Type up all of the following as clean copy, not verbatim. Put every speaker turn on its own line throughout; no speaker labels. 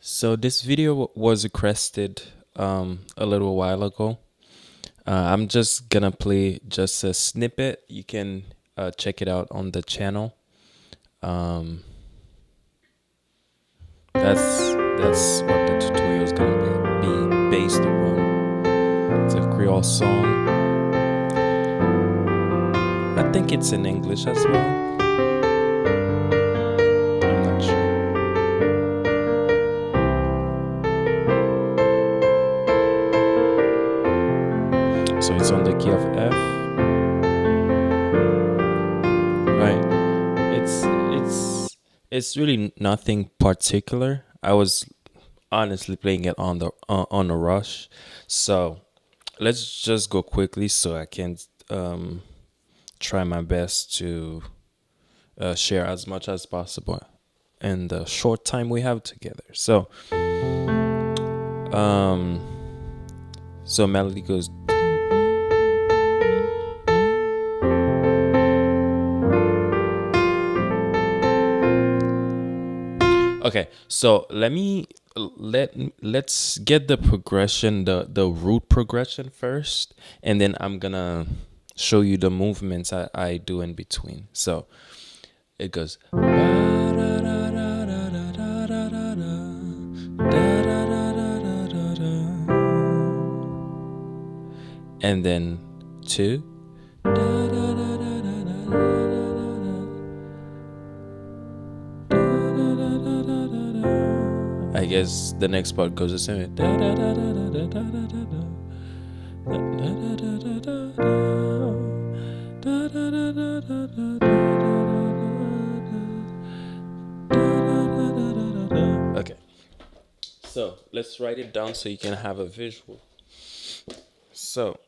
So this video was requested a little while ago. I'm just gonna play just a snippet. You can check it out on the channel. Um, that's what the tutorial is gonna be based upon. It's a Creole song. I think it's in English as well. I'm not sure. So it's on the key of F, right? It's really nothing particular. I was honestly playing it on a rush, so let's just go quickly so I can try my best to share as much as possible in the short time we have together. Um, so melody goes. Okay, so let's get the progression, the root progression first, and then I'm gonna show you the movements I do in between. So it goes, and then two, I guess the next part goes the same. Okay, so let's write it down so you can have a visual. So,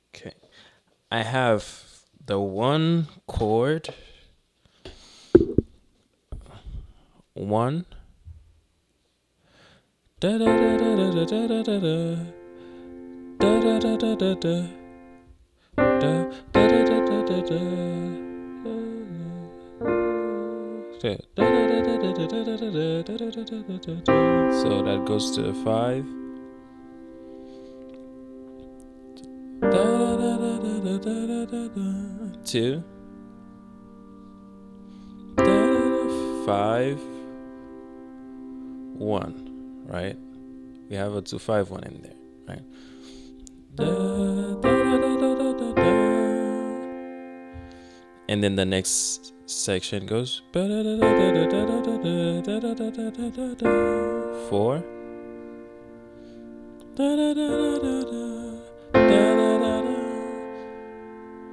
okay, I have the one chord, one, da da da da da da da da da da da da da da. So that goes to the five. Two. Five. One. Right? We have a 2-5-1 in there. Right? And then the next section goes 4.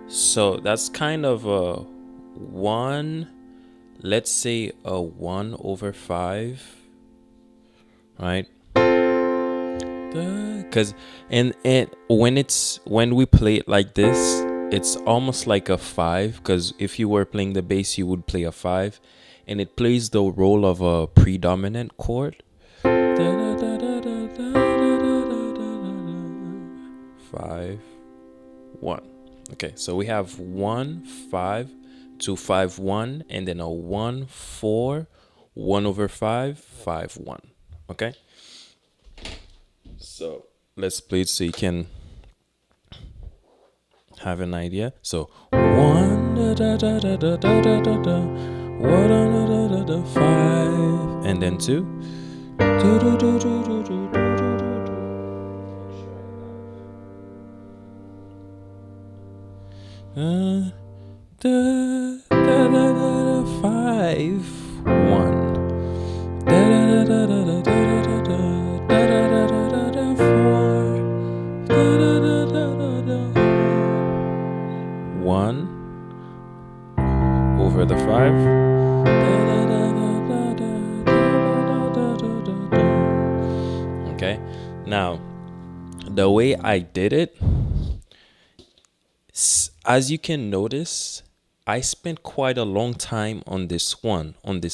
So that's kind of a 1, let's say a 1/5, right? Because and when we play it like this, it's almost like a 5, because if you were playing the bass you would play a 5, and it plays the role of a predominant chord. 5 1. Okay, so we have 1 5 2 5 1, and then a 1 4 1/5 5 1. Okay, so let's play it so you can have an idea. So 1 da da da da da da da da da 1 da da da da 5, and then 2 do do do do do do do. Da da da da 5 1 da da da da da da da da da da da da da 4 da da da da da 1 over the 5. Okay, now the way I did it, as you can notice, I spent quite a long time on this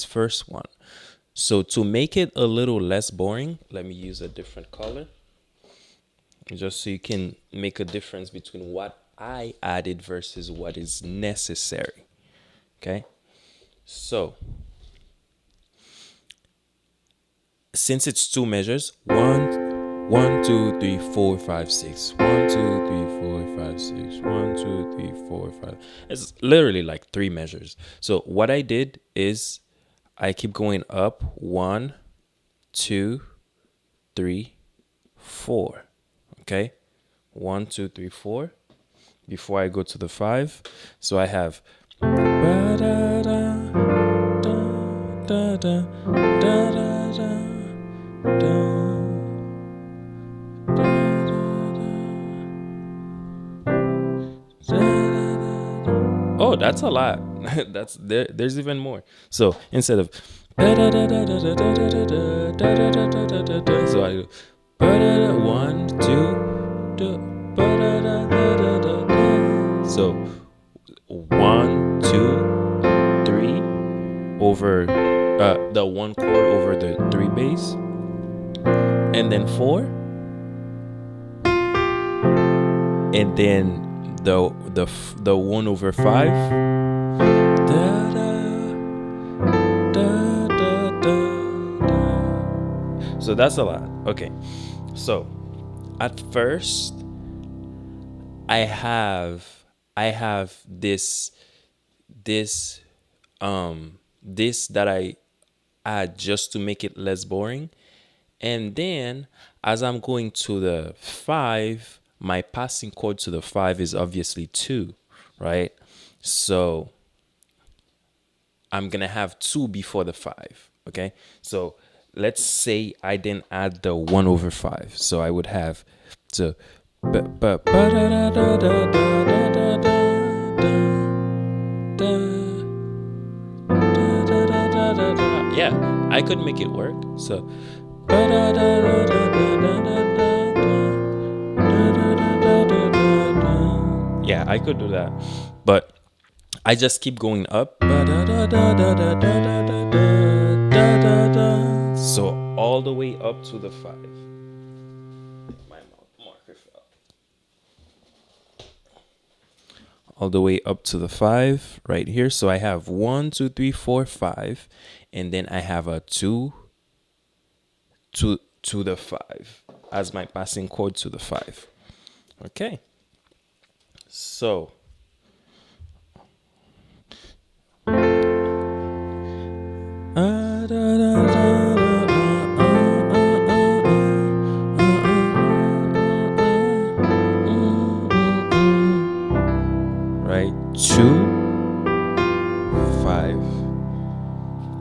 first one. So to make it a little less boring, let me use a different color, just so you can make a difference between what I added versus what is necessary. Okay, so since it's two measures, 1, 2, 3, 4, 5, 6, 1, 2, 3, 4, 5, 6, 1, 2, 3, 4, 5. It's literally like three measures. So what I did is I keep going up 1, 2, 3, 4. Okay, 1, 2, 3, 4. Before I go to the 5, so I have oh, that's a lot. That's there's even more. So instead of so I go 1, 2, so 1, 2, 3 over the one chord over the 3 bass, and then 4, and then the 1 over 5. So that's a lot. Okay, so at first I have this that I add just to make it less boring, and then as I'm going to the 5, my passing chord to the 5 is obviously 2, right? So I'm gonna have 2 before the 5. Okay, so let's say I didn't add the 1 over 5, so I would have to yeah, I could make it work. So yeah, I could do that, but I just keep going up. So all the way up to the 5. My marker fell. All the way up to the 5 right here. So I have 1, 2, 3, 4, 5, and then I have a 2 to the 5 as my passing chord to the 5. Okay. So right, 2, 5,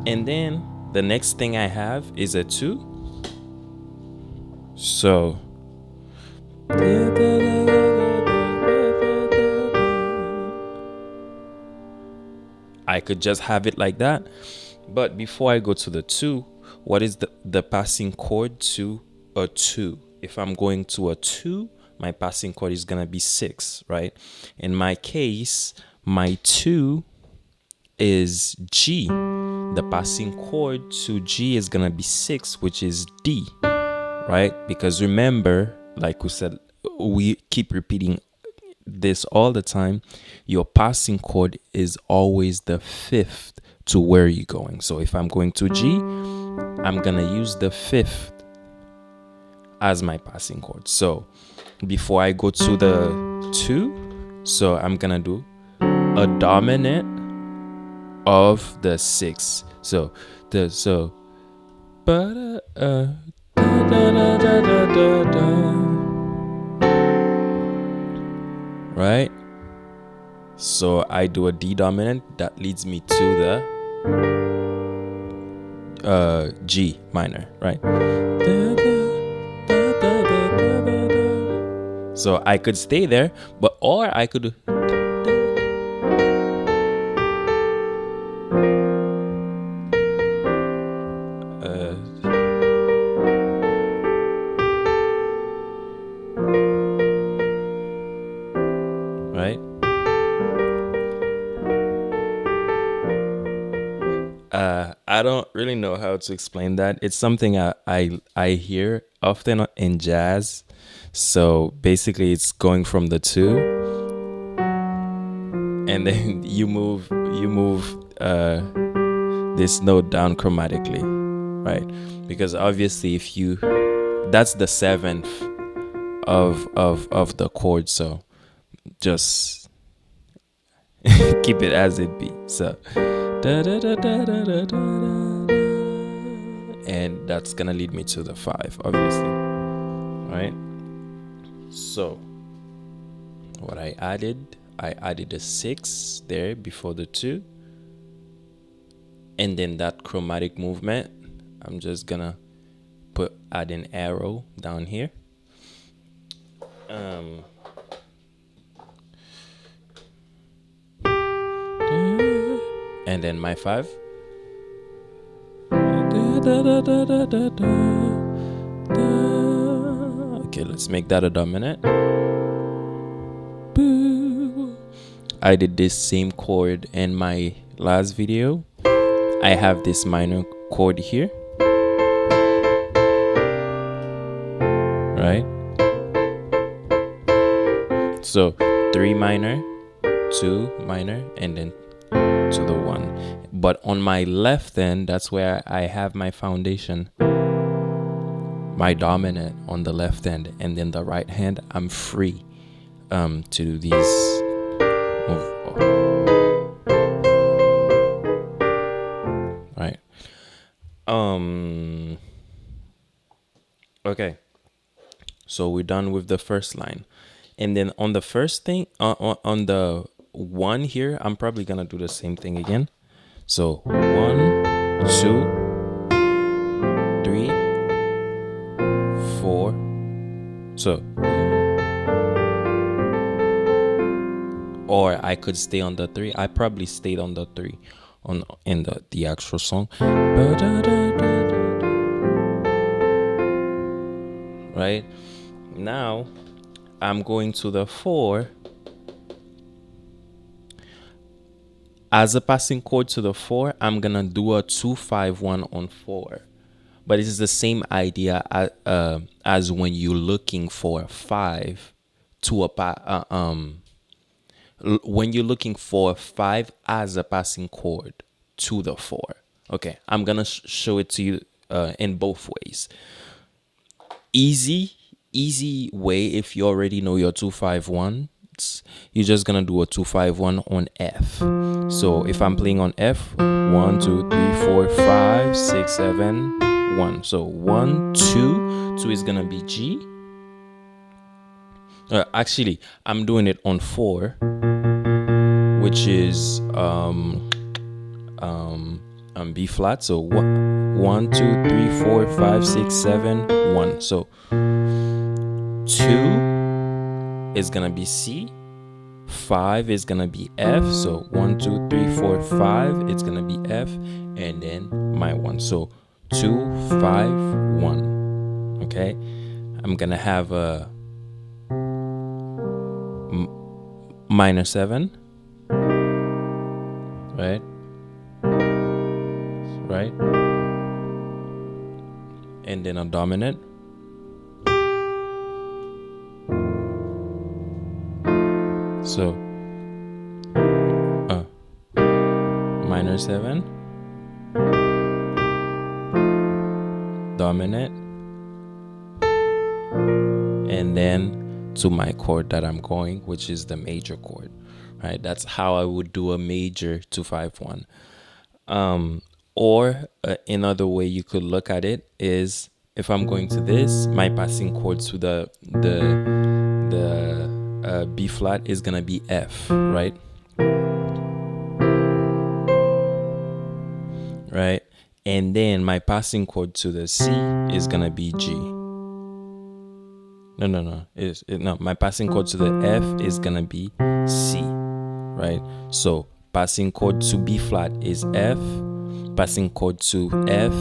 and then the next thing I have is a 2. So I could just have it like that. But before I go to the 2, what is the passing chord to a 2? If I'm going to a 2, my passing chord is going to be 6, right? In my case, my 2 is G. The passing chord to G is going to be 6, which is D, right? Because remember, like we said, we keep repeating this all the time. Your passing chord is always the 5th to where you're going. So if I'm going to G, I'm going to use the 5th as my passing chord. So before I go to the 2, so I'm going to do a dominant of the 6. So right? So I do a D dominant that leads me to the G minor, right? So I could stay there, but or I could right? I don't really know how to explain that. It's something I hear often in jazz. So basically, it's going from the 2, and then you move this note down chromatically. right? Because obviously if you, that's the seventh of the chord, so just keep it as it be. So da, da, da, da, da, da, da, da, and that's gonna lead me to the 5, obviously, right? So what I added a 6 there before the 2, and then that chromatic movement, I'm just gonna add an arrow down here. And then my 5. Okay, let's make that a dominant. I did this same chord in my last video. I have this minor chord here, right? So 3 minor, 2 minor, and then to the 1. But on my left hand, that's where I have my foundation, my dominant on the left hand, and then the right hand I'm free to do these right. Okay, so we're done with the first line, and then on the first thing on the 1 here, I'm probably gonna do the same thing again. So 1, 2, 3, 4. So, or I could stay on the 3. I probably stayed on the 3 in the actual song. Right now, I'm going to the 4. As a passing chord to the 4, I'm gonna do a 2-5-1 on 4. But it's the same idea as when you're looking for a 5 to a when you're looking for a 5 as a passing chord to the 4. Okay, I'm gonna show it to you in both ways. Easy way, if you already know your 2-5-1s, you're just gonna do a 2-5-1 on F. So if I'm playing on F, 1, 2, 3, 4, 5, 6, 7, 1. So 1, 2, 2 is gonna be G. Actually, I'm doing it on 4, which is B flat. So 1, 2, 3, 4, 5, 6, 7, 1. So 2 is gonna be C. 5 is gonna be F. So 1, 2, 3, 4, 5. It's gonna be F, and then my 1. So 2, 5, 1. Okay, I'm gonna have a minor 7, right? And then a dominant. So minor 7, dominant, and then to my chord that I'm going, which is the major chord, right? That's how I would do a major 2-5-1. Or another way you could look at it is, if I'm going to this, my passing chord to the B flat is gonna be F, right? Right, and then my passing chord to the C is gonna be G. No. My passing chord to the F is gonna be C, right? So passing chord to B flat is F. Passing chord to F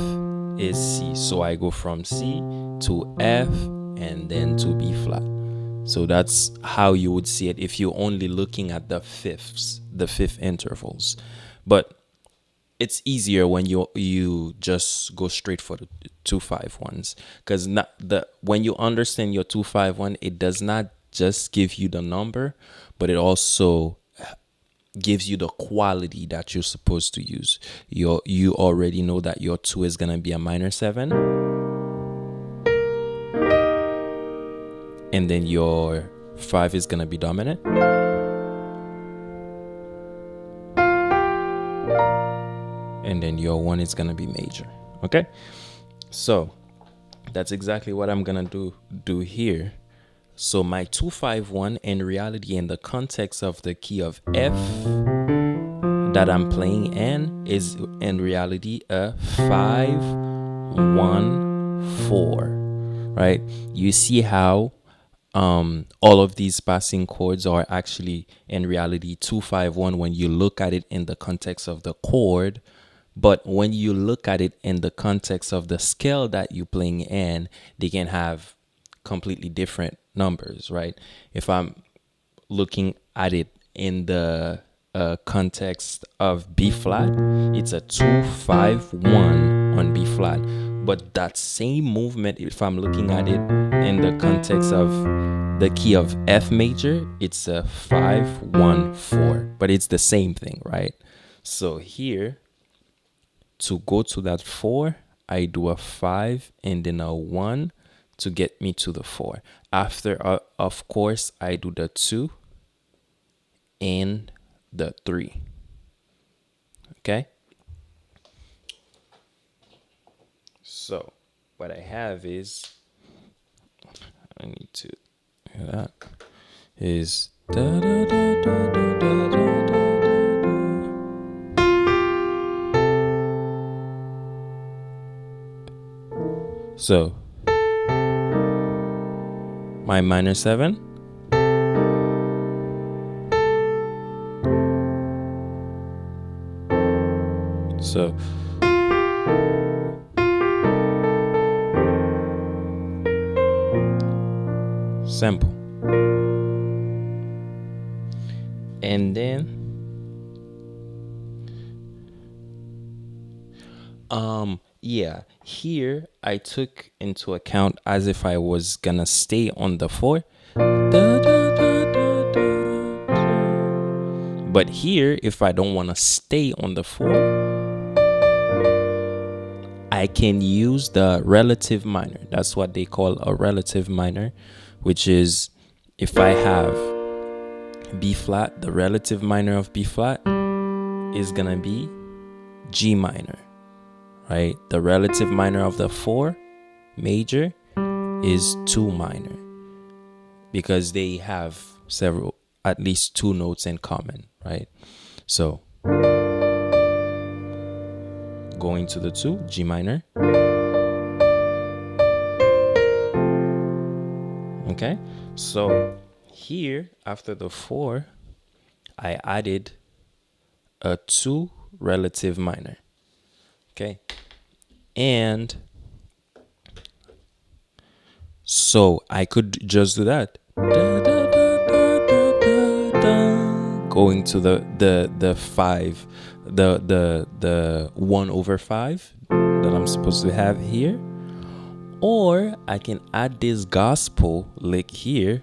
is C. So I go from C to F and then to B flat. So that's how you would see it if you're only looking at the fifth intervals. But it's easier when you just go straight for the 2-5-1s, because when you understand your 2-5-1, it does not just give you the number, but it also gives you the quality that you're supposed to use. You already know that your 2 is gonna be a minor 7, and then your 5 is gonna be dominant, and then your 1 is gonna be major. Okay, so that's exactly what I'm gonna do here. So my 2-5-1 in reality, in the context of the key of F that I'm playing in, is in reality a 5-1-4, right? You see how all of these passing chords are actually in reality 2-5-1 when you look at it in the context of the chord. But when you look at it in the context of the scale that you're playing in, they can have completely different numbers, right? If I'm looking at it in the context of B flat, it's a 2-5-1 on B flat. But that same movement, if I'm looking at it in the context of the key of F major, it's a 5-1-4. But it's the same thing, right? So here, to go to that 4, I do a 5 and then a 1 to get me to the 4. After, of course, I do the 2 and the 3. Okay? So, what I have is, I need to hear that, is da da da da da da da da. So, my minor 7, so simple. And then yeah, here I took into account as if I was gonna stay on the 4. Da, da, da, da, da. But here, if I don't want to stay on the 4, I can use the relative minor. That's what they call a relative minor, which is if I have B flat, the relative minor of B flat is gonna be G minor, right? The relative minor of the 4 major is 2 minor, because they have at least 2 notes in common, right? So going to the 2, G minor. Okay, so here after the 4, I added a 2 relative minor. Okay, and so I could just do that. Da, da, da, da, da, da, da. Going to the 5, the 1/5 that I'm supposed to have here. Or I can add this gospel lick here,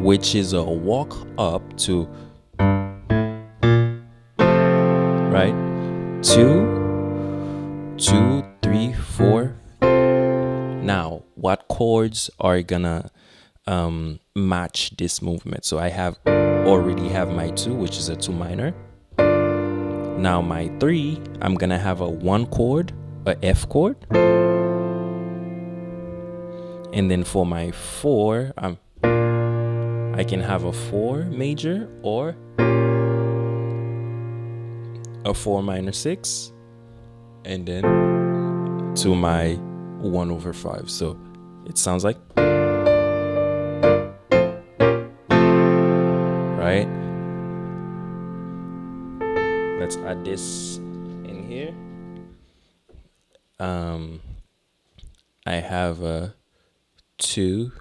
which is a walk up to, right? 2, 2, 3, 4. Now, what chords are gonna match this movement? So I already have my 2, which is a 2 minor. Now my 3, I'm gonna have a 1 chord, a F chord. And then for my 4, I can have a 4 major or a 4 minor 6, and then to my 1/5. So it sounds like, right? Let's add this in here. I have a 2,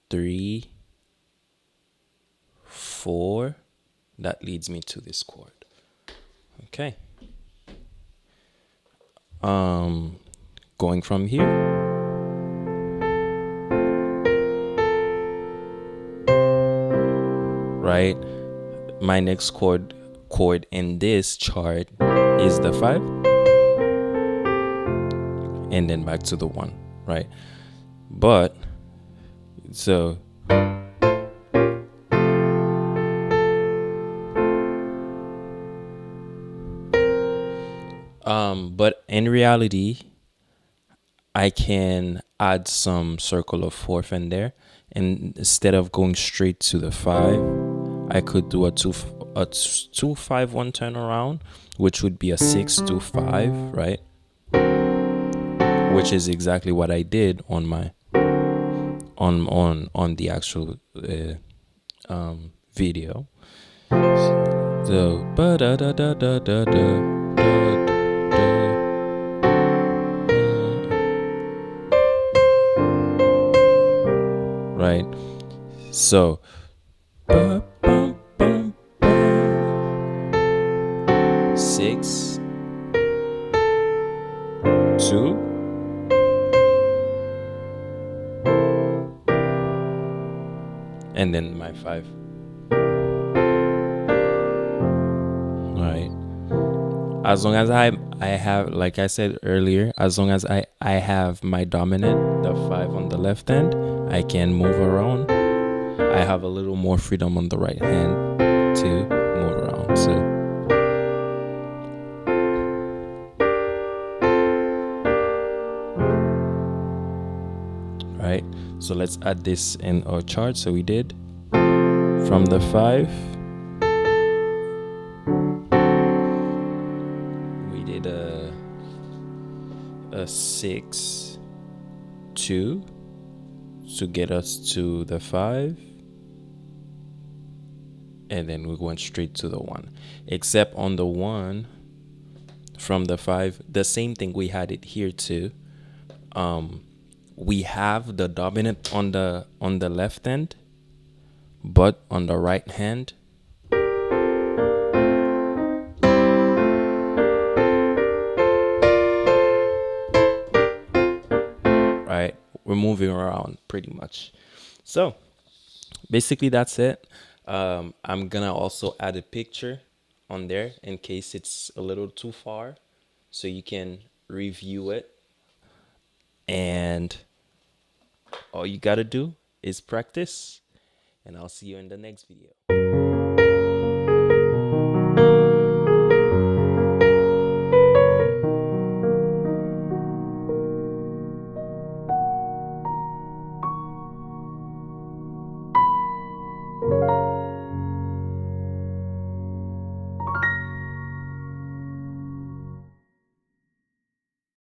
3, 4. That leads me to this chord. Okay. Going from here. Right? my next chord in this chart is the 5, and then back to the 1, right? But so but in reality, I can add some circle of fourth in there, and instead of going straight to the 5, I could do a 2-5-1 turnaround, which would be a 6-2-5, right? Which is exactly what I did on my on the actual video. So ba da da da da da da. Right, so 6, 2, and then my 5. Right, as long as I have, like I said earlier, as long as I have my dominant, the 5 on the left hand, I can move around. I have a little more freedom on the right hand to move around. So right, so let's add this in our chart. So we did from the 5, we did a 6, 2 to get us to the 5, and then we went straight to the 1. Except on the 1 from the 5, the same thing, we had it here too. We have the dominant on the left hand, but on the right hand, right, we're moving around pretty much. So basically that's it. I'm gonna also add a picture on there in case it's a little too far, so you can review it. And all you gotta do is practice, and I'll see you in the next video.